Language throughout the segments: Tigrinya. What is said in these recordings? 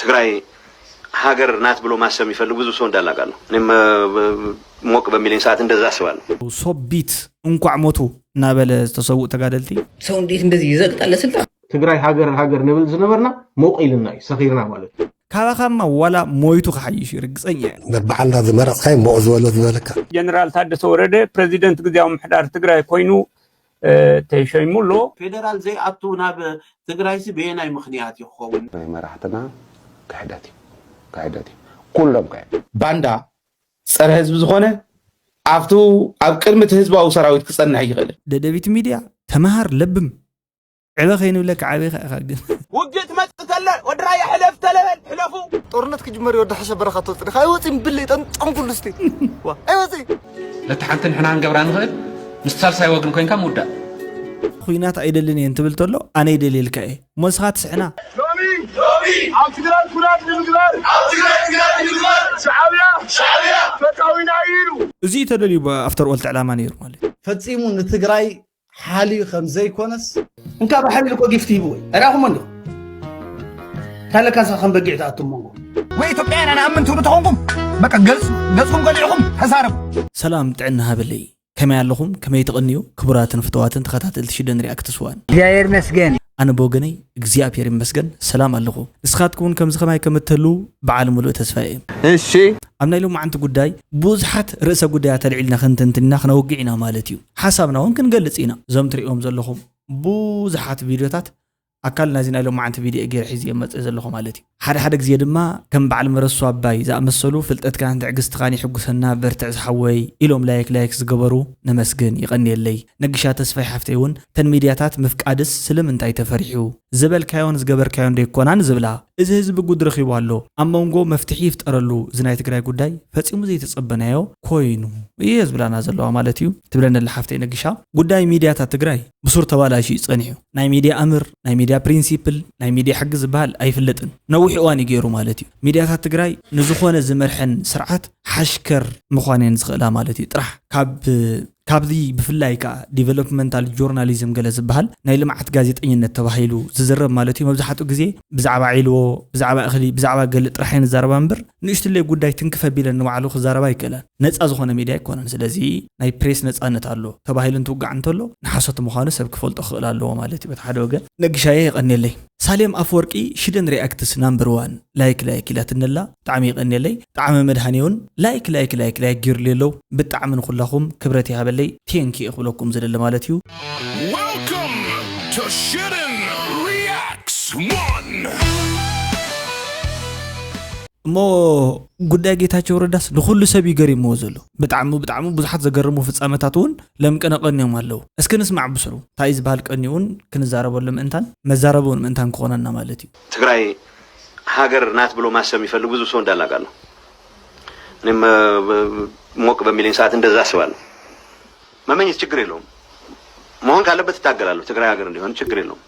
ትግራይ ሀገር ናት ብሎ ማሰብ የሚፈልግ ብዙ ሰው እንዳላቃለሁ። እኔም ሞቅ በሚለኝ ሰዓት እንደዛ አስባለሁ። ሶቢት እንኳዕ ሞቱ እናበለ ዝተሰውእ ተጋደልቲ ሰው እንዴት እንደዚህ ይዘቅጣል ለስልጣን ትግራይ ሀገር ንብል ዝነበርና ሞቅ ኢልና ሰኺርና ማለት ካባኻማ ዋላ ሞይቱ ክሓይሽ ይርግፀኛ በዓልና ዝመረፅካይ ሞቅ ዝበሎ ዝበለካ ጀነራል ታደሰ ወረደ ፕሬዚደንት ግዚያዊ ምሕዳር ትግራይ ኮይኑ ተሸይሙሎ ፌደራል ዘይኣቱ ናብ ትግራይሲ ብየናይ ምክንያት ይኸውን መራሕትና ካሕዳት ኩሎም ባንዳ ፀረ ህዝቢ ዝኾነ ኣብቱ ኣብ ቅድሚ ህዝባዊ ሰራዊት ክፀንሕ ይኽእል ደደቢት ሚድያ ተመሃር ለብም ዕበ ከይንብለካ ዓበይ ኸ ግን ውግእ ትመፅእ ከለ ወዲ ራያ ሕለፍ ተለበል ሕለፉ ጦርነት ክጅመር ወዲ ሓሸ በረኻ ተወፅድኻ ኣይወፅን ብለይ ጠንጠም ኩሉ ስቲ ኣይወፅን ለቲ ሓንቲ ንሕና ንገብራ ንኽእል ምስ ሳልሳይ ወግን ኮንካ ምውዳእ ኩናት ኣይደልን እየ እንትብል ተሎ ኣነ ይደልየልካ እየ ሞስኻ ትስሕና ሎሚ ኣብ ትግራይ ኩናት ንምግባር ሻዕብያ ፈታዊና ኢሉ እዚ ተደልዩ ኣፍተር ኦልቲ ዕላማ ነይሩ ማለት ፈፂሙ ንትግራይ ሓልዩ ከም ዘይኮነስ እንካ ብሓልዩ ኮ ጊፍቲ ይብወይ እራኹም እንዶ ካለካሳ ከም በጊዕ ተኣቱም መንጎ ወይ ኢትዮጵያን ኣነ ኣመንቲ ብትኾንኩም በቃ ገጽኩም ገሊዕኹም ተዛረቡ ሰላም ጥዕና ሃበለይ ከመይ ኣለኹም ከመይ ተቐንዩ ክቡራትን ፍትዋትን ተኸታተልቲ ሽደን ሪኣክት ስዋን እግዚአብሔር ይመስገን ኣነ በወገነይ እግዚአብሔር ይመስገን ሰላም ኣለኹ ንስኻትኩም ከምዚ ከማይ ከምትህሉ በዓል ሙሉእ ተስፋ እየ እሺ ኣብ ናይ ሎማዓንቲ ጉዳይ ብዙሓት ርእሰ ጉዳያት ኣልዒልና ክንትንትና ክነውግዕ ኢና ማለት እዩ ሓሳብና እውን ክንገልጽ ኢና እዞም ትሪኦም ዘለኹም ብዙሓት ቪድዮታት ኣካል ናዚ ናይ ሎማዓንቲ ቪድዮ ገይረ ሒዘ መፅእ ዘለኹ ማለት እዩ ሓደ ግዜ ድማ ከም በዓል መረሱ ኣባይ ዝኣመሰሉ ፍልጠትካን ትዕግስትካን ይሕጉሰና በርትዕ ዝሓወይ ኢሎም ላይክ ዝገበሩ ነመስግን ይቐኒየለይ ነግሻ ተስፋይ ሓፍተይ እውን ተን ሚድያታት ምፍቃድስ ስለምንታይ ተፈሪሑ ዝበልካዮን ዝገበርካዮን ደይኮናን ዝብላ እዚ ህዝቢ ጉድ ረኺቡ ኣሎ ኣብ መንጎ መፍትሒ ይፍጠረሉ እዚ ናይ ትግራይ ጉዳይ ፈፂሙ ዘይተጸበናዮ ኮይኑ እየ ዝብላና ዘለዋ ማለት እዩ ትብለና ሓፍተይ ነግሻ ጉዳይ ሚድያታት ትግራይ ብሱር ተባላሽ ይጸኒሑ ናይ ሚድያ ኣምር ናይ ሚድያ ፕሪንሲፕል ናይ ሚድያ ሕጊ ዝበሃል ኣይፍለጥን ነዊሕ እዋን ይገይሩ ማለት እዩ ሚድያታት ትግራይ ንዝኾነ ዝመርሐን ስርዓት ሓሽከር ምዃነን ዝኽእላ ማለት እዩ ጥራሕ ካብዚ ብፍላይ ከዓ ዲቨሎፕመንታል ጆርናሊዝም ገለ ዝበሃል ናይ ልምዓት ጋዜጠኝነት ተባሂሉ ዝዝረብ ማለት እዩ መብዛሕትኡ ግዜ ብዛዕባ ዒልዎ ብዛዕባ እኽሊ ብዛዕባ ገለ ጥራሕ ንዛረባ እምበር ንእሽትለይ ጉዳይ ትንክፈቢለን ንባዕሉ ክዛረባ ይከኣል ነፃ ዝኾነ ሚድያ ኣይኮነን ስለዚ ናይ ፕሬስ ነፃነት ኣሎ ተባሂሉ እንትውጋዕ እንተሎ ንሓሶት ምዃኑ ሰብ ክፈልጦ ክኽእል ኣለዎ ማለት እዩ በቲ ሓደ ወገን ነግሻየ ይቐኒየለይ ሳሌም ኣፍወርቂ ሽደን ሪኣክትስ ናምበር 1 ላይክ ኢላ ትነላ ብጣዕሚ ይቐኒየለይ ጣዕሚ መድሃኒውን ላይክ ጊርሊ የለው ብጣዕሚ ንኹላኹም ክብረት ይሃበለይ ቴንኪ እኽብለኩም ዝደለ ማለት እዩ Welcome to Shidden Reacts 1 እሞ ጉዳይ ጌታቸው ረዳስ ንኹሉ ሰብ ይገሪምዎ ዘሎ ብጣዕሚ ብዙሓት ዘገርሙ ፍጻመታት እውን ለምቀነቐኒዮም ኣለዉ እስኪ ንስማዕ ብስሩ እንታይ ዝበሃል ቀኒውን ክንዛረበሉ ምእንታን መዛረበውን ምእንታን ክኾነና ማለት እዩ ትግራይ ሀገር ናት ብሎ ማሰብ የሚፈልግ ብዙ ሰው እንዳላቃለሁ። እኔም ሞቅ በሚለኝ ሰዓት እንደዛ አስባለሁ። መመኘት ችግር የለውም መሆን ካለበት እታገላለሁ ትግራይ ሀገር እንዲሆን ችግር የለውም።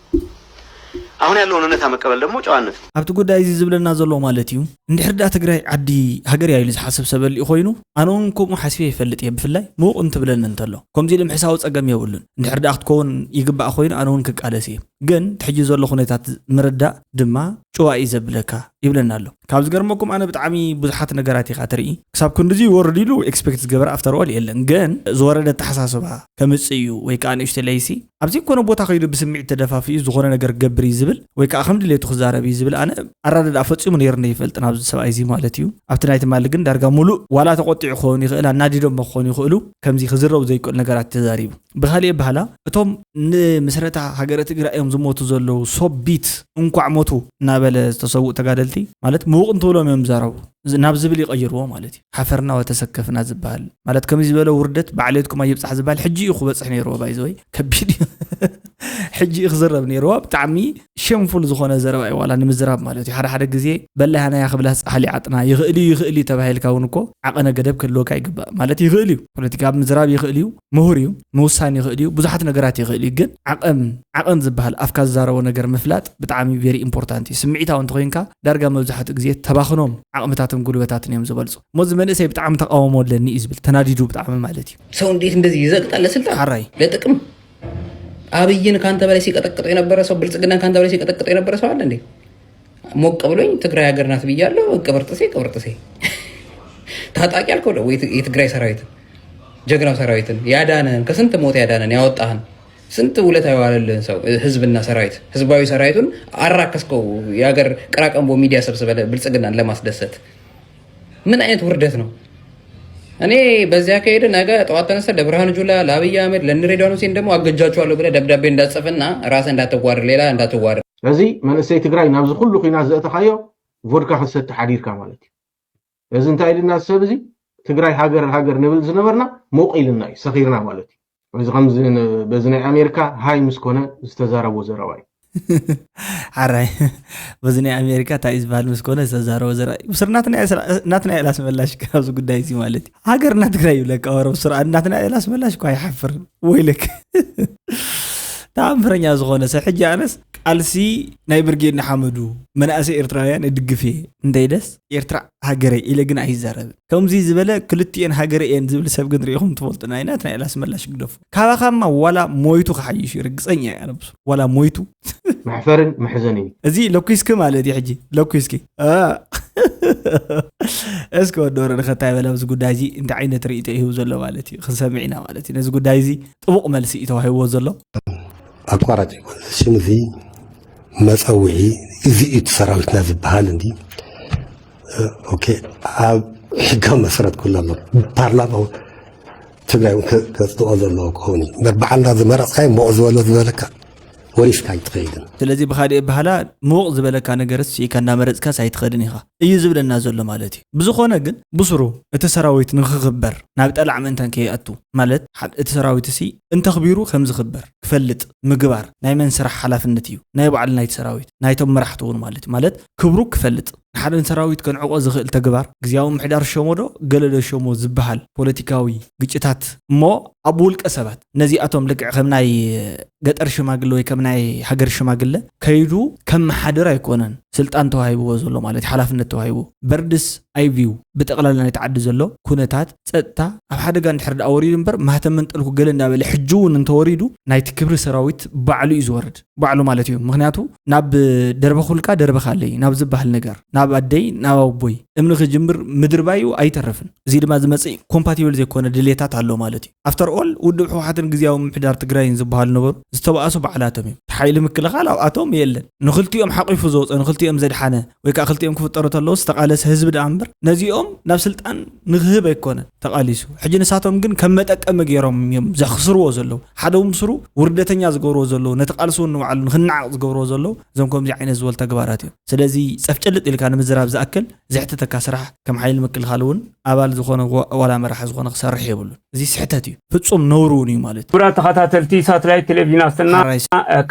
አሁን ያለውን እውነታ መቀበል ደግሞ ጨዋነት ኣብቲ ጉዳይ እዚ ዝብለና ዘሎ ማለት እዩ እንድሕር ዳ ትግራይ ዓዲ ሃገር ያይሉ ዝሓስብ ሰበል ኮይኑ ኣነውን ከምኡ ሓሲበ ይፈልጥ እየ ብፍላይ ምዉቕ እንትብለኒ እንተሎ ከምዚ ኢሉ ምሕሳዊ ፀገም የብሉን እንድሕር ዳ ክትከውን ይግባእ ኮይኑ ኣነውን ክቃለስ እየ ግን ትሕጂ ዘሎ ኩነታት ምርዳእ ድማ ጨዋኢ ዘብለካ ይብለና ኣሎ ካብዚ ገርመኩም ኣነ ብጣዕሚ ብዙሓት ነገራት ኢኻ ትርኢ ክሳብ ክንድዚ ይወርድ ኢሉ ኤክስፔክት ዝገበረ ኣፍተር ኦል የለን ግን ዝወረደ ተሓሳስባ ከምፅ እዩ ወይ ከዓ ንእሽተ ለይሲ ኣብዚ ኮነ ቦታ ከይዱ ብስምዒት ተደፋፊኡ ዝኾነ ነገር ገብር ዝብል ወይ ከዓ ከም ድሌቱ ክዛረብ ዝብል ኣነ ኣራዳዳ ፈፂሙ ነይርና ይፈልጥ ናብዚ ሰብኣይ እዚ ማለት እዩ ኣብቲ ናይ ትማሊ ግን ዳርጋ ሙሉእ ዋላ ተቆጢዑ ክኸውን ይኽእል ኣናዲዶም ክኾኑ ይኽእሉ ከምዚ ክዝረቡ ዘይክእል ነገራት ተዛሪቡ ብኻሊእ ባህላ እቶም ንምስረታ ሃገረ ትግራይ እዮም ዝሞቱ ዘለዉ ሶቢት እንኳዕ ሞቱ እናበለ ዝተሰውእ ተጋደልቲ ማለት ምዉቕ እንትብሎም እዮም ዝዛረቡ ናብ ዝብል ይቀይርዎ ማለት እዩ ሓፈርና ወተሰከፍና ዝበሃል ማለት ከምዚ ዝበለ ውርደት ባዕለትኩም ኣይብፃሕ ዝበሃል ሕጂ እዩ ክበፅሕ ነይርዎ ባይዘወይ ከቢድ ሕጂ ክዝረብ ነይርዎ ብጣዕሚ ሸምፉል ዝኾነ ዘረባ እዩ ዋላ ንምዝራብ ማለት እዩ ሓደ ግዜ በላይና ያኽብላ ፃሕሊ ዓጥና ይኽእል እዩ ተባሂልካ እውን እኮ ዓቐነ ገደብ ክህልወካ ይግባእ ማለት ይኽእል እዩ ፖለቲካ ምዝራብ ይኽእል እዩ ምሁር እዩ ምውሳን ይኽእል እዩ ብዙሓት ነገራት ይኽእል እዩ ግን ዓቐን ዝበሃል ኣፍካ ዝዛረቦ ነገር ምፍላጥ ብጣዕሚ ቬሪ ኢምፖርታንት እዩ ስምዒታዊ እንተኮይንካ ዳርጋ መብዛሕትኡ ግዜ ተባኽኖም ዓቕምታትን ጉልበታትን እዮም ዝበልፁ ሞዚ መንእሰይ ብጣዕሚ ተቃውሞ ኣለኒ እዩ ዝብል ተናዲዱ ብጣዕሚ ማለት እዩ ሰው እንዴት እንደዚህ ይዘቅጣል ለስልጣን ሓራይ ለጥቅም አብይን ካንተ በላይ ሲቀጠቅጠው የነበረ ሰው ብልጽግናን ካንተ በላይ ሲቀጠቅጠው የነበረ ሰው አለ እንዴ ሞቅ ብሎኝ ትግራይ ሀገር ናት ብያለሁ። ቅብርጥሴ ታጣቂ አልከው ነው የትግራይ ሰራዊት ጀግናው ሰራዊትን ያዳነን ከስንት ሞት ያዳነን ያወጣህን ስንት ውለታ የዋለልን ሰው ህዝብና ሰራዊት ህዝባዊ ሰራዊቱን አራከስከው የሀገር ቅራቀንቦ ሚዲያ ሰብስበለ ብልጽግናን ለማስደሰት ምን አይነት ውርደት ነው? እኔ በዚያ ከሄደ ነገ ጠዋት ተነስተ ለብርሃኑ ጁላ ለአብይ አህመድ ለንሬዳኑ ሲን ደግሞ አገጃቸዋለሁ ብለህ ደብዳቤ እንዳትጽፍና ራስህ እንዳትዋረድ ሌላ እንዳትዋረድ። ስለዚህ መንእሰይ ትግራይ ናብዚ ኩሉ ኩናት ዘእተኻዮ ቮድካ ክሰቲ ሓዲርካ ማለት እዩ። እዚ እንታይ ኢልና ሰብ እዚ ትግራይ ሃገር ንብል ዝነበርና ሞቂልና እዩ ሰኺርና ማለት እዩ። እዚ ከምዚ በዚ ናይ ኣሜሪካ ሃይ ምስ ኮነ ዝተዛረቦ ዘረባ እዩ። ሓራይ በዚ ናይ ኣሜሪካ እንታይ ዝበሃል ምስ ኮነ ዝተዛረቦ ዘረባ እዩ። ብስር ናትና ኤላስ መላሽ ካብዚ ጉዳይ እዚ ማለት እዩ። ሃገርና ትግራይ ይብለካ ወረ ብስር ናትና ኤላስ መላሽ እኳ ኣይሓፍርን ወይልክ ተኣምረኛ ዝኾነ ሰብ ሕጂ ኣነስ ቃልሲ ናይ ብርጌድ ንሓመዱ መናእሰይ ኤርትራውያን እድግፍ እየ እንታይ ደስ ኤርትራ ሃገረይ ኢለ ግን ኣይዛረብን ከምዚ ዝበለ ክልቲአን ሃገረይ እየን ዝብል ሰብ ግን ርኢኹም ትፈልጡና ናትና ኤላስ መላሽ ግደፉ ካባኻማ ዋላ ሞይቱ ክሓይሽ እዩ ርግፀኛ እየ ኣነ ብሱ ዋላ ሞይቱ መሕፈርን መሕዘንን እዚ ለኩስኪ ማለት እዩ ሕጂ ለኩስኪ እስኪ ወደወረ ንኸታይ በለ ኣብዚ ጉዳይ እዚ እንታይ ዓይነት ርእይቶ ይህቡ ዘሎ ማለት እዩ ክንሰምዕ ኢና ማለት እዩ ነዚ ጉዳይ እዚ ጥቡቕ መልሲ እዩ ተዋሂብዎ ዘሎ ኣቋራጭ ሽም እዚ መፀውዒ እዚ እቲ ሰራዊትና ዝበሃል እንዲ ኦኬ ኣብ ሕጋዊ መሰረት ኩሉ ኣሎ ፓርላማ ትግራይ ከፅድቆ ዘለዎ ክኸውን እዩ በዓልና ዝመረፅካዮ ሞቕ ዝበሎ ዝበለካ ወሪስካ ይትኸይድን ስለዚ ብካሊእ ባህላ ሞቕ ዝበለካ ነገርስ ሲኢካ እናመረፅካ ሳይትኸድን ኢኻ እዩ ዝብለና ዘሎ ማለት እዩ ብዝኾነ ግን ብስሩ እቲ ሰራዊት ንክኽበር ናብ ጠላዕ ምእንታን ከይኣቱ ማለት እቲ ሰራዊት እሲ እንተኽቢሩ ከም ዝኽበር ክፈልጥ ምግባር ናይ መን ስራሕ ሓላፍነት እዩ ናይ ባዕሉ ናይቲ ሰራዊት ናይቶም መራሕቲ እውን ማለት እዩ ማለት ክብሩ ክፈልጥ ንሓደን ሰራዊት ከንዕቆ ዝኽእል ተግባር ግዝያዊ ምሕዳር ሸሞ ዶ ገለዶ ሸሞ ዝበሃል ፖለቲካዊ ግጭታት እሞ ኣብ ውልቀ ሰባት ነዚኣቶም ልክዕ ከም ናይ ገጠር ሽማግለ ወይ ከም ናይ ሃገር ሽማግለ ከይዱ ከም መሓደር ኣይኮነን ስልጣን ተዋሂብዎ ዘሎ ማለት ሓላፍነት ተዋሂቡ በርድስ ኣይቪው ብጠቕላላ ናይ ተዓዲ ዘሎ ኩነታት ፀጥታ ኣብ ሓደጋ እንድሕር ዳ ወሪዱ እምበር ማህተም መንጠልኩ ገለ እንዳበለ ሕጂ እውን እንተወሪዱ ናይቲ ክብሪ ሰራዊት ባዕሉ እዩ ዝወርድ ባዕሉ ማለት እዩ ምክንያቱ ናብ ደርበ ኩልካ ደርበኻለይ ናብ ዝበሃል ነገር ናብ ኣደይ ናብ ኣቦይ እምኒ ክጅምር ምድር ባዩ ኣይተረፍን እዚ ድማ ዝመፅእ ኮምፓቲብል ዘይኮነ ድሌታት ኣሎ ማለት እዩ ኣፍተር ኦል ውድብ ሕወሓትን ግዝያዊ ምምሕዳር ትግራይን ዝበሃሉ ነበሩ ዝተባእሱ ባዕላቶም እዮም ሓይሊ ምክልኻል ኣብኣቶም የለን ንክልቲኦም ሓቂፉ ዘውፀ ንክልቲኦም ዘድሓነ ወይ ከዓ ክልቲኦም ክፍጠሩ ተለዉ ዝተቃለሰ ህዝቢ ዳ እምበር ነዚኦም ናብ ስልጣን ንክህብ ኣይኮነን ተቃሊሱ ሕጂ ንሳቶም ግን ከም መጠቀሚ ገይሮም እዮም ዘኽስርዎ ዘለዉ ሓደ ምስሩ ውርደተኛ ዝገብርዎ ዘለዉ ነቲ ቃልሲ እውን ንባዕሉ ንክናዓቅ ዝገብርዎ ዘለዉ እዞም ከምዚ ዓይነት ዝበሉ ተግባራት እዮም ስለዚ ፀፍጨልጥ ኢልካ ንምዝራብ ዝኣክል ዘሕተተካ ስራሕ ከም ሓይሊ ምክልኻል እውን ኣባል ዝኾነ ዋላ መራሒ ዝኾነ ክሰርሕ የብሉን እዚ ስሕተት እዩ ፍጹም ነውሩ እውን እዩ ማለት ቡራ ተኸታተልቲ ሳተላይት ቴሌቪዥን ኣስትና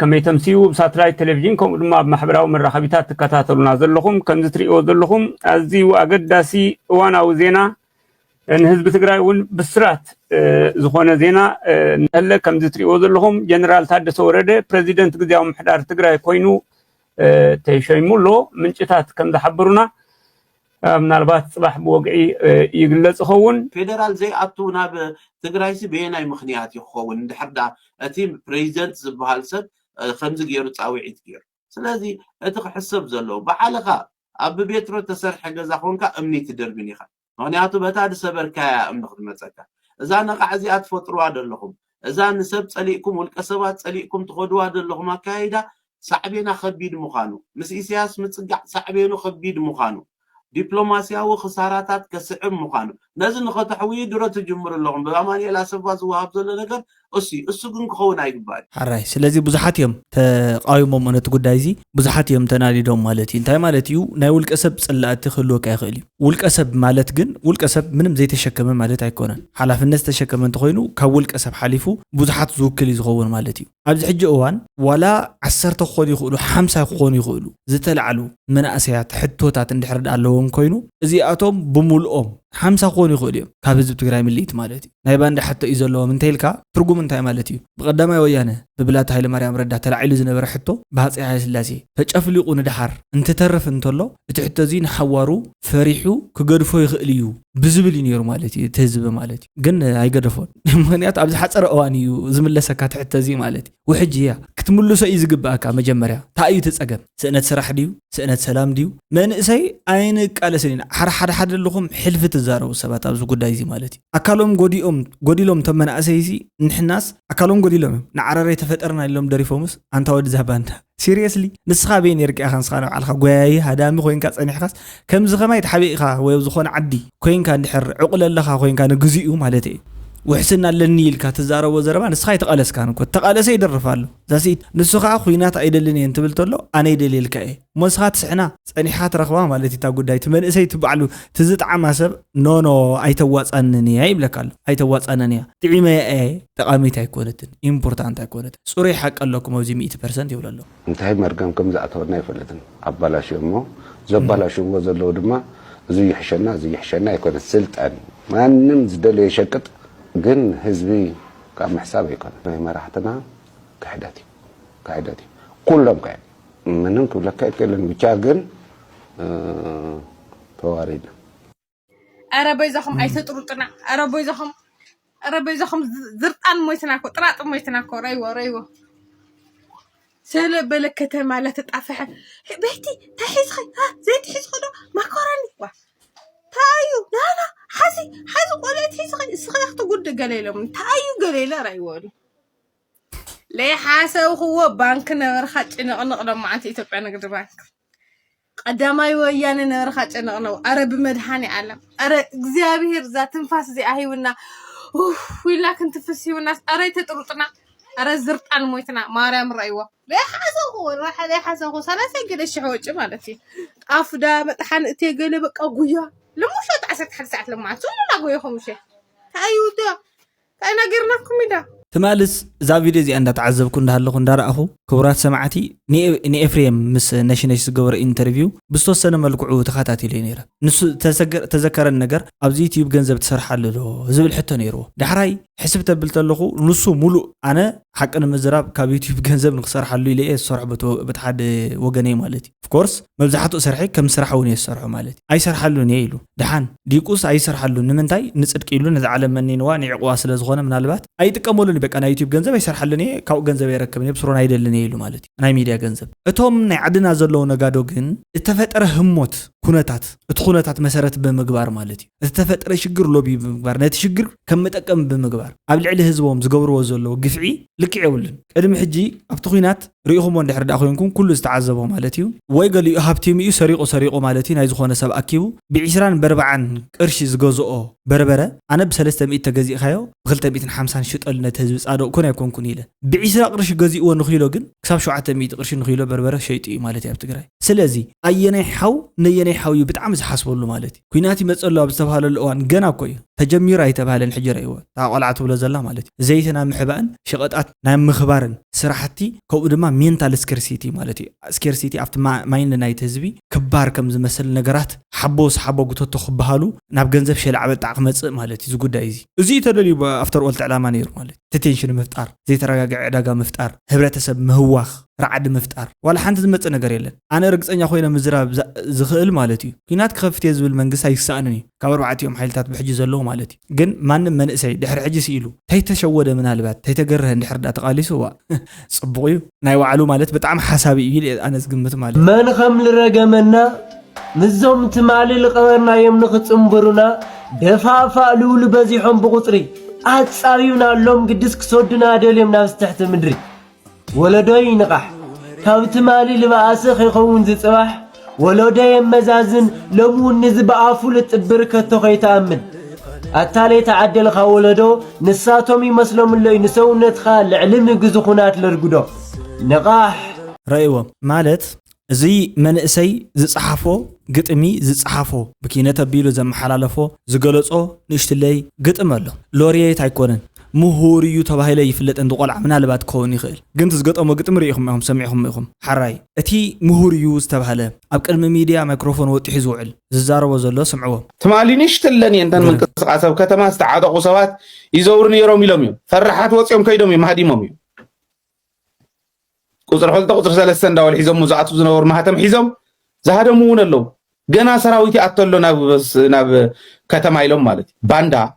ከመይ ተምሲኡ ሳተላይት ቴሌቪዥን ከምኡ ድማ ኣብ ማሕበራዊ መራኸቢታት ትከታተሉና ዘለኹም ከምዚ ትሪእዎ ዘለኹም ኣዝዩ ኣገዳሲ እዋናዊ ዜና ንህዝቢ ትግራይ እውን ብስራት ዝኾነ ዜና ንህለ ከምዚ ትሪእዎ ዘለኹም ጀነራል ታደሰ ወረደ ፕሬዚደንት ግዝያዊ ምሕዳር ትግራይ ኮይኑ ተሸይሙሎ ምንጭታት ከም ዝሓብሩና ምናልባት ፅባሕ ብወግዒ ይግለጽ ይኸውን ፌደራል ዘይኣቱ ናብ ትግራይሲ ብየናይ ምክንያት ይኸውን እንድሕር ዳ እቲ ፕሬዚደንት ዝበሃል ሰብ ከምዚ ገይሩ ፃውዒት ገይሩ ስለዚ እቲ ክሕሰብ ዘለዎ ባዕልኻ ኣብ ቤትሮ ተሰርሐ ገዛ ኮንካ እምኒ ትደርብን ኢኻ ምክንያቱ በታ ድሰበርካያ እምኒ ክትመፀካ እዛ ነቃዕ እዚኣ ትፈጥሩዋ ዘለኹም እዛ ንሰብ ፀሊእኩም ውልቀ ሰባት ፀሊእኩም ትኸድዋ ዘለኹም ኣካይዳ ሳዕቤና ከቢድ ምዃኑ ምስ ኢሳያስ ምፅጋዕ ሳዕቤኑ ከቢድ ምዃኑ ዲፕሎማሲያዊ ክሳራታት ከስዕብ ምዃኑ ነዚ ንኸተሕዊ ድሮ ትጅምር ኣለኹም ብኣማኒኤል ኣሰፋ ዝወሃብ ዘሎ ነገር እሱ ግን ክኸውን ኣይግባእን ሓራይ ስለዚ ብዙሓት እዮም ተቃዊሞም ነቲ ጉዳይ እዚ ብዙሓት እዮም ተናዲዶም ማለት እዩ እንታይ ማለት እዩ ናይ ውልቀ ሰብ ፅላእቲ ክህልወካ ይኽእል እዩ ውልቀ ሰብ ማለት ግን ውልቀ ሰብ ምንም ዘይተሸከመ ማለት ኣይኮነን ሓላፍነት ዝተሸከመ እንተኮይኑ ካብ ውልቀ ሰብ ሓሊፉ ብዙሓት ዝውክል እዩ ዝኸውን ማለት እዩ ኣብዚ ሕጂ እዋን ዋላ 10 ክኾኑ ይኽእሉ 50 ክኾኑ ይኽእሉ ዝተለዓሉ መናእሰያት ሕቶታት እንድሕር ኣለዎም ኮይኑ እዚኣቶም ብምልኦም 50 ኮኑ ይኽእሉ እዮም ካብ ህዝቢ ትግራይ ምልኢት ማለት እዩ ናይ ባንዳ ሕቶ እዩ ዘለዎም እንተይልካ ትርጉም እንታይ ማለት እዩ ብቀዳማይ ወያነ ብብላታ ሃይለማርያም ረዳ ተላዒሉ ዝነበረ ሕቶ ብሃፀይ ሃይለስላሴ ተጨፍሊቁ ንድሓር እንትተርፍ እንተሎ እቲ ሕቶ እዚ ንሓዋሩ ፈሪሑ ክገድፎ ይኽእል እዩ ብዝብል እዩ ነይሩ ማለት እዩ እቲ ህዝቢ ማለት እዩ ግን ኣይገደፎን ምክንያቱ ኣብዚ ሓፀረ እዋን እዩ ዝምለሰካ ትሕቶ እዚ ማለት እዩ ውሕጂ እያ ክትምልሶ እዩ ዝግባእካ መጀመርያ እንታይ እዩ ትፀገም ስእነት ስራሕ ድዩ ስእነት ሰላም ድዩ መንእሰይ ኣይንቃለስን ሓደ ኣለኹም ሕልፊ ትዛረቡ ሰባት ኣብዚ ጉዳይ እዚ ማለት እዩ ኣካሎም ጎዲሎም ቶም መናእሰይሲ ንሕናስ ኣካሎም ጎዲሎም ንዓረረይ ተፈጠርና ኢሎም ደሪፎምስ ኣንታ ወዲ ዛባንዳ ሲሪየስሊ ንስኻ በይን የርቂኻ ንስኻ ንባዕልኻ ጎያይ ሃዳሚ ኮይንካ ፀኒሕካስ ከምዚ ከማይ ተሓቢእኻ ወይ ዝኾነ ዓዲ ኮይንካ እንድሕር ዕቁለለኻ ኮይንካ ንግዚኡ ማለት እዩ وحسنا للنيل كاتزارو وزربان نسخاي تقالس كان كو تقالس يدرفالو زاسي نسخا خوينات ايدلني انت بلتلو انا يدليل كاي مسخات سحنا صنيحات رخوا مالتي تا غداي تمنسي تبعلو تزطعما سب نو ايتواصانني يبلكال ايتواصانني تعيمه اي تقاميت ايكونتن امبورطانت ايكونت صوري حق لكم وزي 100% يولالو انتهي مرقم كم زعتورنا يفلتن ابالاشمو زبالاشمو زلو دما زي يحشنا يكون السلطان مانم زدل يشقط ግን ህዝቢ ካብ محساب ይኮን መራሕትና ካሕዳቲ ኩሎም ካይ ምንም ክብለካ ይከለን ብቻ ግን ተዋሪድ አረበይዛኹም አይተጥሩጥና አረበይዛኹም ዝርጣን ሞይትናኮ ጥራጥ ሞይትናኮ ረይዎ ስለ በለከተ ማለት ተጣፈሐ ቤቲ ተሒዝኺ ዘይት ሒዝኸዶ ማካሮኒ ዋ ታዩ ላላ حاسي قولت سخيخت قد قليلهم تايو قليلا رايوالي لي حاسو هو بانك نرخات نقنق مع انت إثيوبيا نقد بانك قداماي ويانا نرخات نقنق عرب مدحاني عالم أرى እግዚአብሔር ذات تنفاس زي اهيونا ويلا كنت فسيونا أرى تطرطنا أرى زرطان مويتنا ماريام رايوا لي حاسو هو سلاسه قد الشحوج مالتي افدا مطحن اتي قلي بقى غيا لمش تعسك حد ساعة لما عطوني لاقوا يخم شيء أيوة أنا قرناكم إذا تمالس زا فيديو زي أنت تعذبكم ده اللي كن دارأخو كبرات سمعتي ني إفريم مس ناشناش جور إنترفيو بستوس سنة ملقعو تخاتاتي لينيرا نس تذكر النجار أبزي يوتيوب جنزب تسرح له زبل حتى نيرو دحراي حسبت بلتلخو نصو ملو أنا حق أنا مزراب كابيوتيوب جنزب نخسر حلو لي الصرح بتحد وجني مالتي of course مبزحته سرحي كم سرحوني الصرح مالتي أي سرح حلو نيلو دحان ديكوس أي سرح حلو نمنتاي نصدق يلو نزعل مني نواني عقواس لزغنا من البات أي تكملوني بك أنا يوتيوب جنزب يسرح لني كاو جنزب يركبني بصرنا يدلني يلو مالتي أنا ميديا جنزب أتهم نعدنا زلوا نجادو جن اتفقت هموت كونتات اتخونتات مسارات بمقبار مالتي اتفقت شجر لوبي بمقبار نت شجر كم متأكم بمقبار قبل عليه هزوم زجورو وزلوا قفعي لك يعولن قدم حجي أبتخينات ريهم وندحر داخلينكم كل استعذبوا مالتيو ويقال يهابتيم سريقو مالتي نايز خونا سب أكيو بعشران بربعان قرش زجوزو بربرة أنا بسلسة مئة تجزي خيو بخلت 250 شطل نتهزوز أدو كنا يكون كنيلة بعشرة قرش جزي ونخيلو جن كسب شو 100 قرش نخيلو بربرة شيء مالتي أبتقرأ سلازي أيني حو يبتعمز حسب له مالتي كيناتي مسألة بسبها الأوان جنا كوي تجمير أيتبها للحجر أيوة تعقلعت ولا زلا مالتي زيتنا محبان شقطات نام مخبارن سرحتي كودما مينتال سكيرسيتي مالتي سكيرسيتي أفت ما يننا يتهزبي كبار كم زمثل نجارات حبو قطة تخبهالو ناب جنزب شيء لعبة تعقمت مالتي زوجود دايزي زي تدري أفتر قلت على مانير مالتي تتنشن مفتار زي تراجع عداقة مفتار هبرتسب مهواخ رعد مفتار ولا حنت زمت أنا قريلا أنا رجس أني أخوينا مزراب زخيل مالتي كينات خفت يزول المنجس هيسأنني كبرعتي يوم حيلتات بحجز اللو مالتي جن من سعيد دحر عجز إلو تيتشود من هالبات تيتجره دحر دا تقالي سوا صبغيو ناي وعلو مالت بتعم حسابي يلي أنا زقمت مالت من خمل رجمنا نزوم تمالي لقرنا يمنخ تنبرنا دفافا لول بزيحهم بقطري أتصاريونا اللوم قدسك صدنا دليم ناس تحت مدري ولدوي نقح كابت مالي لبعاسخ يخون زي صباح ولدوي مزازن لمون نزب عافو لتبركة تغي تأمن التالي تعدل خولدو نساتهم يمسلم اللي نسونت خال علم قزخونات لرقدو نقاح رأيوه مالت زي منأسي زي صحفو قطمي زي صحفو بكينة بيلو زي محلالفو زي قلصو نشتلي قطم الله لوريات هيكونن مهوريو تباهيلا يفلت أن تقول عمنا لبعد كوني خيل جنت زقط أو قط مريهم معهم سمعهم معهم حراي أتي مهوريو استبهلا أبكر من ميديا ميكروفون وتحزوعل ززارة وزلوا سمعوه تمالينيش تلني أنت من قصة كتما استعاد قصوات يزورني يرومي لوميو فرحات وصيهم كيدومي ما هدي موميو قصر حلت قصر سلسلة دول حزم مزعطو زنور ما هتم حزم زهادو مون اللو جنا سراويتي أطلو ناب كتما يلوم مالتي باندا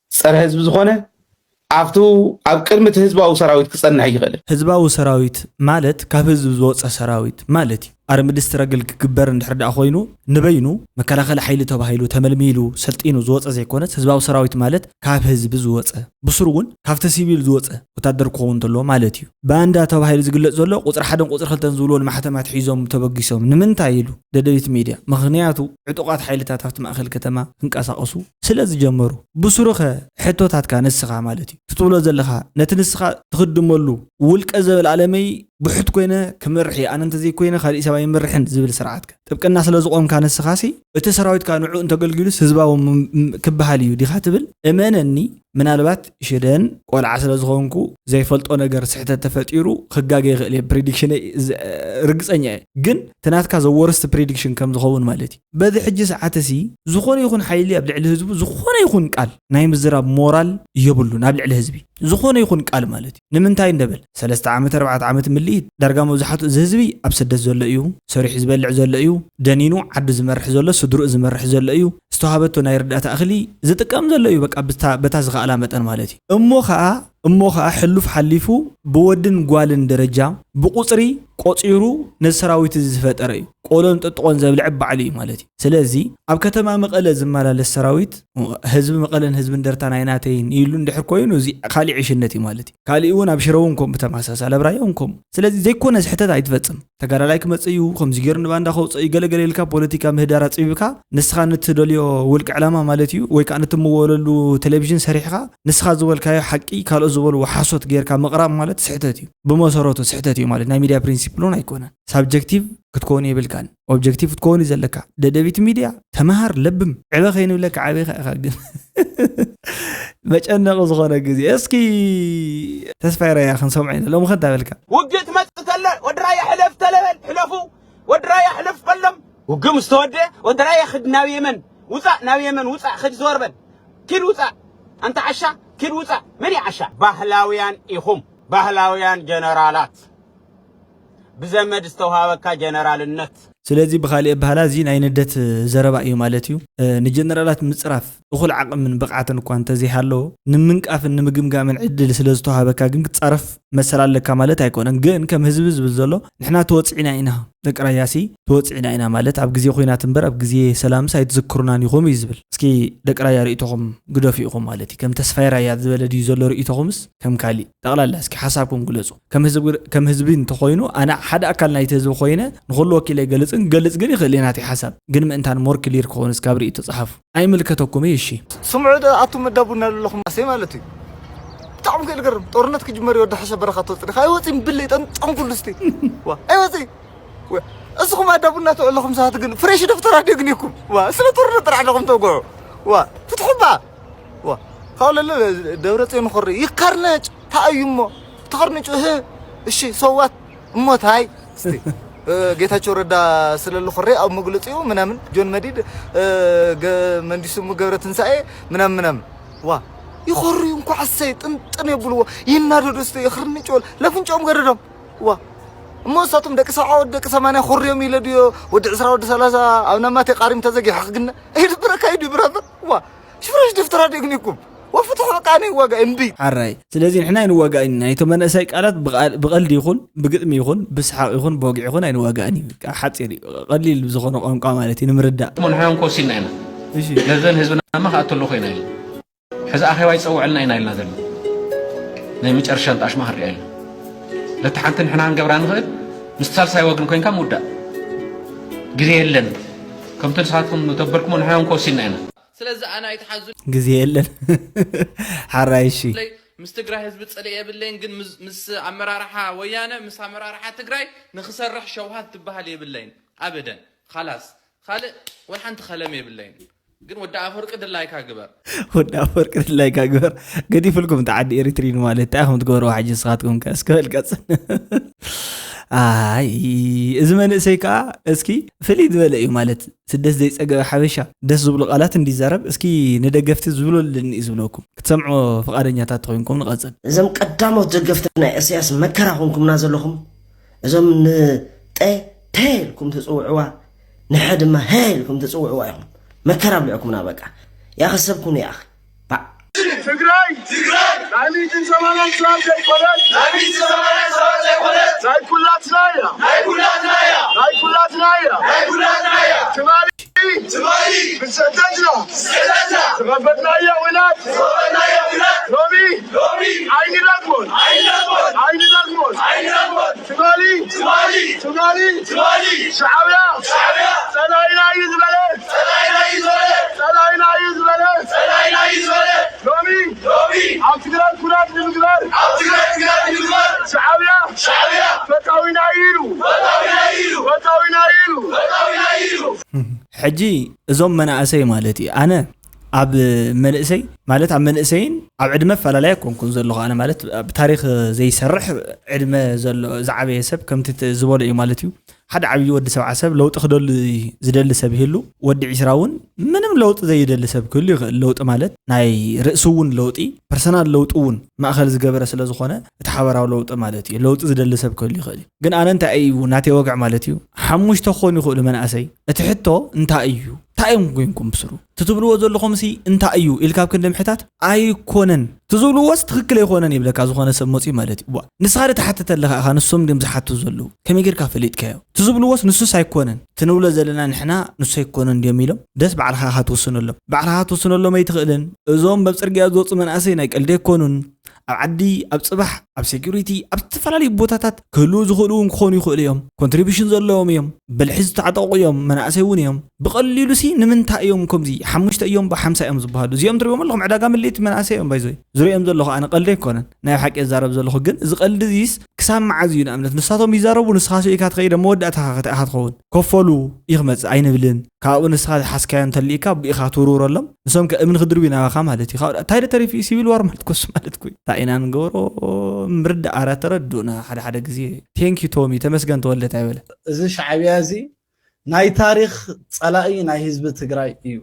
سر حزب زخونه أفتو أبكلمة حزب أو سراويت كسرنا يغلى حزب أو سراويت مالت كهزب زوج سراويت مالتي أرمد استرجل كبر نحرد أخوينو نبينو مكلاخل حيل تباهيلو تملميلو سلطينو زوج زي كونت حزب أو سراويت مالت كهب حزب زوج بصرون كافت سيبيل زوج وتقدر كون تلو مالتيو باندا تباهيل زقلة زلوا قطر حدا قطر خلتن زولون محتمات حيزهم تبقيسهم نمن تايلو ددبيت ميديا مغنياتو عتقات حيل تافت مأخل كتما انقاسقسو سلاز جمرو بصروخه حتوتات كان السخا مالتي تطولو زلخا نتنسخا تخدملو ولك أزل العالمي بحث كوينه كمرحي أنا أنت زي كوينه خالي سباي مرحن زبل سرعتك تبقى الناس اللي زقوم كان السخاسي التسراويت كانوا أنت قلقلس هزباو كبهاليو دي خاتبل أمانني من البات شدان ولا عسل زغونكو زي فلت أنا جرس حتى تفتيرو خجاجي غلي بريدكشن رجس أني جن تنات كذا ورست بريدكشن كم زغون مالتي بدي حج ساعات سي زخون يكون حيلي قبل على الهزب زخون يكون قال نايم الزراب مورال يبلون قبل على الهزبي زخون يكون قال مالتي نمنتاي ندبل 3 عامات 4 عامات مليت درجة موزحات زهزبي أبسد زول أيو سوري حزب العزول أيو دانينو عد زمرح زول صدر زمرح زول أيو استوهبته ناير داتا أخلي زتكام زول أيو بق بتازغ علامة مالتي أمو خا حلف حلفو بودن قوالن درجة بقصري قصيرو نسراويت زفتري قولن تطقون زبل عب علي مالتي سلازي أب كتما مقالة زمالا للسراويت حزب مقالن حزب درتان عيناتين يلون دحر كوينو زي خالي عيشنتي مالتي خاليون أبشرونكم بتماساس على برايونكم سلازي زي كون حتى عيتفتم تقرا لايك مصيو خمس غير نباندا خو صي غلغليلكا بوليتيكا مهدارات صيبكا نسخان تدليو ولق علامه مالتيو وي كان تموللو تلفزيون سريحها نسخا زولكايو حقي كالو زول وحاسوت غيركا مقرام مالت سحتتي بمسارته سحتتي مالت نا ميديا برينسيبلون ايكونا سبجكتيف كتكوني يبلكان اوبجكتيف تكوني زلكا ددبيت ميديا تمهر لبم عبا خينو لك عبا خاغن مچنق زغونه غزي اسكي تسفيره يا خن سمعين لو مخدا بالك وجت متتل ودرايا حلف تلبل حلفو ودرايا حلف قلم وقم استوده ودرايا خد ناوي يمن وصا ناوي يمن وصا خد زوربن كل وصا انت عشا كل وصا من يعشا باهلاويان يخم باهلاويان جنرالات بزمد استوهاوكا جنرال النت سلازي بخالي بهالا زين عيندت زربا ايو مالتيو نجنرالات مصراف اخل عقم من بقعتن اكو انت زي حالو نمنقاف نمغمغا من عدل سلازتوهابكا ግን تصرف مسلالك ማለት አይኮነን ግን ከም ህዝብ ዘሎ ንሕና ተወጽዒና ኢና ደቅራያሲ ተወጽዒና ኢና ማለት ኣብ ግዜ ኮይናት እንበር ኣብ ግዜ ሰላም ሳይት ዝክሩናን ይኹም ይዝብል እስኪ ደቅራያ ርእይቶኹም ግደፊኡኹም ማለት ከም ተስፋይራያ ዝበለ ዲ ዘሎ ርእይቶኹምስ ከም ካሊ ጠቅላላ እስኪ ሓሳብኩም ግለጹ ከም ህዝብ እንተኾይኑ ኣና ሓደ ኣካል ናይቲ ህዝብ ኮይነ ንኹሉ ወኪል ይገልጽን ገልጽ ግን ይኽእልናቲ ሓሳብ ግን ምእንታን ሞር ክሊር ክኾንስ ካብ ርእይ ተጻሓፉ ኣይምልከተኩም እሺ سمعوا أتو مدابونا لكم أسي مالتي تعم كي القرب طورنت كي جمري ودي حشا برخة توصل خاي وصي مبلي تنطعم كل استي وا أي وصي وا أسخو مدابونا تقول لكم ساعات قن فريش دفتر عادي قنيكم وا سلا طورنت راح لكم توقعوا وا فتحوا بقى وا قال لا دورة مخري يقرنج تأيمه تقرنج إيه إيش صوت موت هاي استي ጌታቸው ረዳ ስለሉ خሬ አው መግለጽዩ ምናምን ጆን መዲድ መንዲስሙ ገብረ ትንሳኤ ምናምን ዋ ይخرዩ እንኳ አሰይ ጥንጥን ይብሉ ይናደዱስ ይخرንጮል ለፍንጮም ገረዶም ዋ ሞሳቱም ደቅ ሰዓው ደቅ 80 خريም ይለድዮ ወደ 10 ወደ 30 አብናማቴ ቃሪም ተዘጊ حقنا እሄድ ብረካይዱ ብራዘ ዋ ሽፍራሽ ደፍተራ ደግኒኩም وفتح قاني وقع امبي حراي سلازي نحنا نوقعني يتمنى قالات بقلدي يخون بقدمي يخون بسحق يخون بوقع يخون اي نوقعني حاصيري قليل بزخون قنقا مالتي نمردا من حنا نكوسينا هنا ايشي لازم حزبنا ما خاطلو خينا حز اخي واي يصوع لنا هنا لنا زلمه ناي مچرشان طاش ما هري ايل لتحنتن حنا نغبرا نخل مستال سايوغن كوين كام ودا غزي يلن كم تنساتكم نتبركم من حنا نكوسينا هنا ስለዚህ አና ይተሐዙ ግዜ የለን حرايشي مستقرا حزب تصلي يبلين ግን ምስ አመራራሓ ወያነ ምስ አመራራሓ ትግራይ ንخسرح شوهات تبهال يبلين ابدا خلاص خالق ولا حنت خلم يبلين ግን ወደ አፈወርቅ ድላይ ካግበር ወደ አፈወርቅ ድላይ ካግበር ገዲፍልኩም ተዓዲ ኤሪትሪን ማለት ታኹም ትገብሩ ሓጂ ስኻትኩም ከስከል ቀጽ አይ እዚ መንእሰይ ከዓ እስኪ ፍልይ ዝበለ እዩ ማለት ስደት ዘይፀገበ ሓበሻ ደስ ዝብሉ ቃላት እንዲዛረብ እስኪ ንደገፍቲ ዝብሉልኒ ዝብለኩም ክትሰምዑ ፈቃደኛታት ኮይንኩም ንቐጽል እዞም ቀዳሞት ደገፍቲ ናይ ኢሳያስ መከራ ኮንኩምና ዘለኹም እዞም ንተልኩም ትፅውዕዋ ንሓድማ ሄልኩም ትፅውዕዋ ኢኹም መከራ ብልዕኩምና በቃ ያኸሰብኩም ያ ኣኺ ትግራይ ናይሚትን ሰማንያን ሰዓት ዘይኮነት ናይ ኩላትና እያ ትማሊ ብሰተትና ተኸበትናያ ውላት ሎሚ ዓይኒ ዳግሞን ትማሊ ሻዕብያ ፀላይና እዩ ዝበለ ሎሚ ኣብ ትግራይ ኩናት ንምግባር ሻዕብያ ፈታዊና ኢሉ ሕጂ እዞም መናእሰይ ማለት እዩ ኣነ ኣብ መንእሰይ ማለት ኣብ መንእሰይን ኣብ ዕድመ ፈላላይ ኮንኩን ዘለኹ ኣነ ማለት ብታሪክ ዘይሰርሕ ዕድመ ዘሎ ዝዓበየ ሰብ ከምቲ ዝበሎ እዩ ማለት እዩ ሓደ ዓብይ ወዲ 70 ሰብ ለውጥ ክደሉ ዝደሊ ሰብ ይህሉ ወዲ 20 እውን ምንም ለውጥ ዘይደሊ ሰብ ክህሉ ይኽእል ለውጥ ማለት ናይ ርእሱ እውን ለውጢ ፐርሰናል ለውጥ እውን ማእኸል ዝገበረ ስለ ዝኾነ እቲ ሓበራዊ ለውጥ ማለት እዩ ለውጥ ዝደሊ ሰብ ክህሉ ይኽእል ግን ኣነ እንታይ እዩ ናተይ ወግዕ ማለት እዩ ሓሙሽተ ክኾኑ ይኽእሉ መናእሰይ እቲ ሕቶ እንታይ እዩ ታይም ኮይንኩም ብስሩ ትትብልዎ ዘለኹም ሲ እንታይ እዩ ኢልካብ ክንደም ሕታት ኣይኮነን ትዝብልዎስ ትክክል ኣይኮነን ይብለካ ዝኾነ ሰብ መፂ ማለት እዩ ንስኻ ተሓተተ ኣለኻ ኢኻ ንሶም ድም ዝሓቱ ዘለዉ ከመይ ጌርካ ፈሊጥካዮ ትዝብልዎስ ንሱስ ኣይኮነን ትንብሎ ዘለና ንሕና ንሱ ኣይኮነን እንዲዮም ኢሎም ደስ ባዕልኻ ኢኻ ትውስነሎም ኣይትኽእልን እዞም በብ ፅርግያ ዝወፁ መናእሰይ ናይ ቀልዲ ኣይኮኑን ኣብ ዓዲ ኣብ ፅባሕ ኣብ ሴኩሪቲ ኣብ ዝተፈላለዩ ቦታታት ክህልው ዝኽእሉ እውን ክኾኑ ይኽእሉ እዮም ኮንትሪቢሽን ዘለዎም እዮም ብልሒ ዝተዓጠቑ እዮም መናእሰይ እውን እዮም ብቐሊሉ ሲ ንምንታይ እዮም ከምዚ 5 እዮም ብ50 እዮም ዝበሃሉ እዚኦም ትሪኦም ኣለኹም ዕዳጋ ምልእቲ መናእሰይ እዮም ባይዞይ ዝሪኦም ዘለኹ ኣነ ቀልዲ ኣይኮነን ናይ ሓቂ ዝዛረብ ዘለኹ ግን እዚ ቀልዲ እዚስ ክሳብ መዓዝ እዩ ንኣብነት ንሳቶም ይዛረቡ ንስኻ ኢካ ትኸይደ መወዳእታ ኢኻ ትኸውን ከፈሉ ይኽመፅእ ኣይንብልን ካብኡ ንስኻ ሓስካዮ እንተልኢካ ብኢኻ ትውርውረሎም ንሶም ከእምን ክድርቡ ናባኻ ማለት እዩ እንታይ ተሪፊ ሲቪል ዋር ማለት ኮስ ማለት ኮይ ታኢና ንገብሮ ምርዳ ኣራ ተረዱና ሓደ ግዜ ቴንኪ ቶሚ ተመስገን ተወለተ አይበለ እዚ ሻዕብያ እዚ ናይ ታሪክ ፀላኢ ናይ ህዝቢ ትግራይ እዩ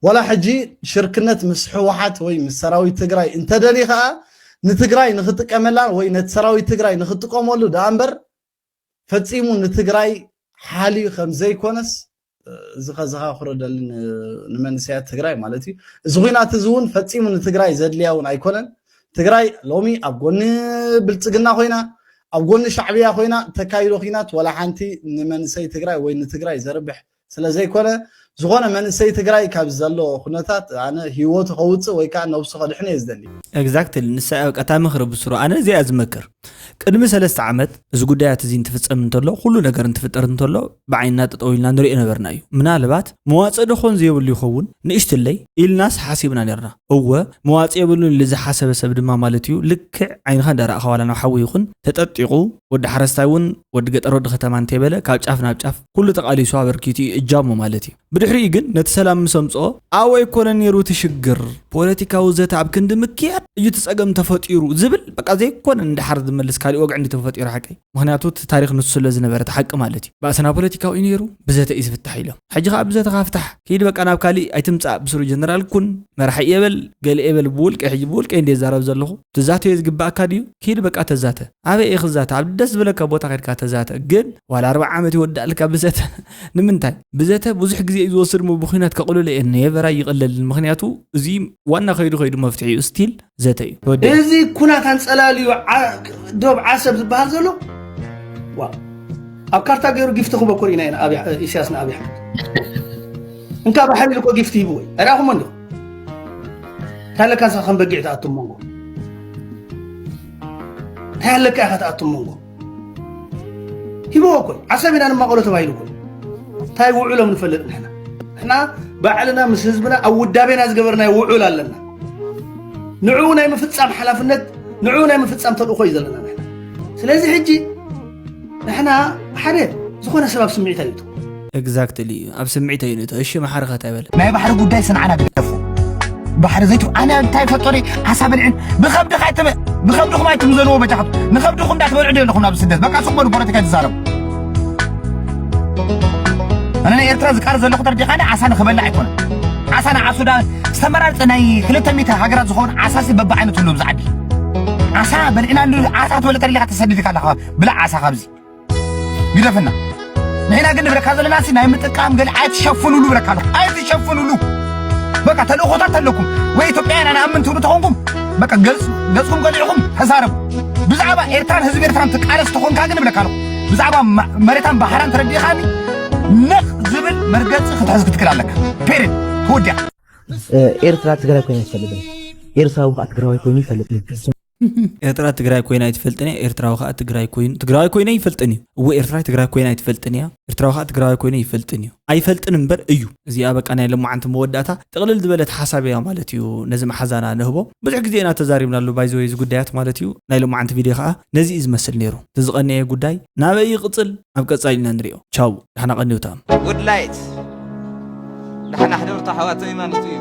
ወላ ሕጂ ሽርክነት ምስ ሕወሓት ወይ ምስ ሰራዊት ትግራይ እንተደሊ ከዓ ንትግራይ ንኽጥቀመላ ወይ ነቲ ሰራዊት ትግራይ ንኽጥቀመሉ ዳእምበር ፈፂሙ ንትግራይ ሓልዩ ከም ዘይኮነስ እዚ ኸዝኻ ክረደልን ንመንስያት ትግራይ ማለት እዩ እዚ ኩናት እዚ እውን ፈፂሙ ንትግራይ ዘድልያ እውን ኣይኮነን ትግራይ ሎሚ ኣብ ጎኒ ብልፅግና ኮይና ኣብ ጎኒ ሻዕብያ ኮይና ተካይዶ ኩናት ወላ ሓንቲ ንመንሰይ ትግራይ ወይ ንትግራይ ዘርብሕ ስለ ዘይኮነ ዝኾነ መንሰይ ትግራይ ካብ ዘሎ ኩነታት ኣነ ሂወት ከውፅእ ወይ ከዓ ነብሱ ከድሕነ ዝደሊ ኤግዛክትሊ ንሳይ ቀታ ምኽሪ ብስሩ ኣነ እዚኣ ዝመክር ቅድሚ 3 ዓመት እዚ ጉዳያት እዚ እንትፍፀም እንተሎ ኩሉ ነገር እንትፍጠር እንተሎ ብዓይንና ጠጠው ኢልና ንሪኦ ነበርና እዩ ምናልባት መዋፅእ ድኾን ዘይብሉ ይኸውን ንእሽትለይ ኢልናስ ሓሲብና ነርና እወ መዋፅእ የብሉን ዝሓሰበ ሰብ ድማ ማለት እዩ ልክዕ ዓይንኻ እንዳረእኻ ዋላ ናብ ሓዊ ይኹን ተጠጢቑ ወዲ ሓረስታይ እውን ወዲ ገጠር ወዲ ከተማ እንተይበለ ካብ ጫፍ ናብ ጫፍ ኩሉ ተቃሊሱ ኣበርኪቱ እጃሞ ማለት እዩ ብድሕሪ ግን ነቲ ሰላም ምሰምፅኦ ኣወ ኣይኮነን ነይሩ ትሽግር ፖለቲካዊ ዘተ ኣብ ክንዲ ምክያድ እዩ ትፀገም ተፈጢሩ ዝብል በቃ ዘይኮነ እንድሓር ዝመልስ ካልእ ወግዕ እንዲ ተፈጢሩ ሓቀይ ምክንያቱ ታሪክ ንሱ ስለ ዝነበረ ሓቂ ማለት እዩ ባእሰና ፖለቲካዊ እዩ ነይሩ ብዘተ እዩ ዝፍታሕ ኢሎም ሕጂ ከዓ ብዘተ ካፍታሕ ከይድ በቃ ናብ ካልእ ኣይትምፃእ ብስሩ ጀነራል ኩን መራሒ የበል ገለ የበል ብውልቀ ሕጂ ብውልቀ እንደ ዛረብ ዘለኹ ትዛተዮ ዝግባእካ ድዩ ከይድ በቃ ተዛተ ኣበይ ኢኽ ዛተ ኣብ ደስ ዝብለካ ቦታ ከይድካ ተዛተ ግን ዋላ 40 ዓመት ይወዳእልካ ብዘተ ንምንታይ ብዘተ ብዙሕ ግዜ እዩ ዝወስድ ብኩናት ከቕልሎ እየ ነየበራ ይቕለል ምክንያቱ እዚ ዋና ከይዱ መፍትሒ እዩ ስቲል ዘተ እዩ እዚ ኩናት አንፀላልዩ ዶብ ዓሰብ ዝበሃል ዘሎ ዋ ኣብ ካርታ ገይሩ ጊፍቲ ክበኩር ኢና ኢሳያስ ንኣብይ ኣሕመድ እንካ ብሓሊሉ እኮ ጊፍቲ ሂቡ ወይ ኣራኹም እንዲኹ ታለካ ንስኻ ከም በጊዕ ተኣቱ መንጎ ታለካ ኢኻ ተኣቱ መንጎ ሂብዎ ኮይ ዓሰብ ኢና ንማቐሎ ተባሂሉ ኮይ እንታይ ውዕሎም ንፈልጥ ንሕና ባዕልና ምስ ህዝብና ኣብ ውዳቤና ዝገበርና ውዑል ኣለና ንዑ ናይ ምፍፃም ሓላፍነት ንዑ ናይ ምፍፃም ተልእኮ እዩ ዘለና ስለዚ ሕጂ ንሕና ሓደ ዝኾነ ሰባብ ስምዒት ኣይቱ ኤግዛክትሊ ኣብ ስምዒት እዩ ነቶ እሺ ማሓረኸት ኣይበለ ናይ ባሕሪ ጉዳይ ስንዓና ገደፉ ባሕሪ ዘይቱ ኣነ እንታይ ፈጦሪ ዓሳ በልዕን ብኸብድኹም ኣይትምዘልዎ በጃኻቱ ንኸብድኹም እንዳትበልዑ ዶ ኣለኹም ናብ ስደት በቃ ስቕበሉ ፖለቲካ ይትዛረቡ أنا إيرترا ذكر زلخو ترجعنا عسان خبلنا عيكون عسان عسودا استمرار تناي خلت ميتا هاجرات زخون عساسي ببعينه تلو بزعدي عسا بلعنا له عسات ولا تريلا تسدد كذا بلا عسا خبزي يدفنا هنا قلنا برك هذا الناس نايم تقام قال عاد تشفنوا له برك عاد تشفنوا له بقى تلو خطات لكم وإثيوبيا أنا أمنتوا بتخونكم بقى جلسكم قال لكم هزارب بزعبا إيرترا هزب إيرترا تقالس تخون كاغن برك بزعبا مريتان بحران تردي خاني نخ زبل مرقص خدحز كتكلالك بيرد هوديا ኤርትራ ትግራይ ኮይና ይፈልጥኒ ኤርትራ ወቃ ትግራይ ኮይና ይፈልጥኒ ኤርትራ ትግራይ ኮይና ይፈልጥኒ ኤርትራ ወቃ ትግራይ ኮይና ይፈልጥኒ ወይ ኤርትራ ትግራይ ኮይና ይፈልጥኒ ኤርትራ ወቃ ትግራይ ኮይና ይፈልጥኒ ኣይፈልጥን እምበር እዩ እዚኣ በቃ ናይ ለማዓንቲ መወዳእታ ጥቕልል ዝበለት ሓሳብ እያ ማለት እዩ ነዚ መሓዛና ንህቦ ብዙሕ ግዜ ኢና ተዛሪብናሉ ባይዘው እዚ ጉዳያት ማለት እዩ ናይ ለማዓንቲ ቪድዮ ከዓ ነዚ ዝመስል ነይሩ ተዝቐነየ ጉዳይ ናበይ ይቕፅል ኣብ ቀጻሊና ንሪኦ ቻው ድሓና ቀኒውታ ጉድ ላይት ድሓና ሕደርታ ሓዋተይ ማለት እዩ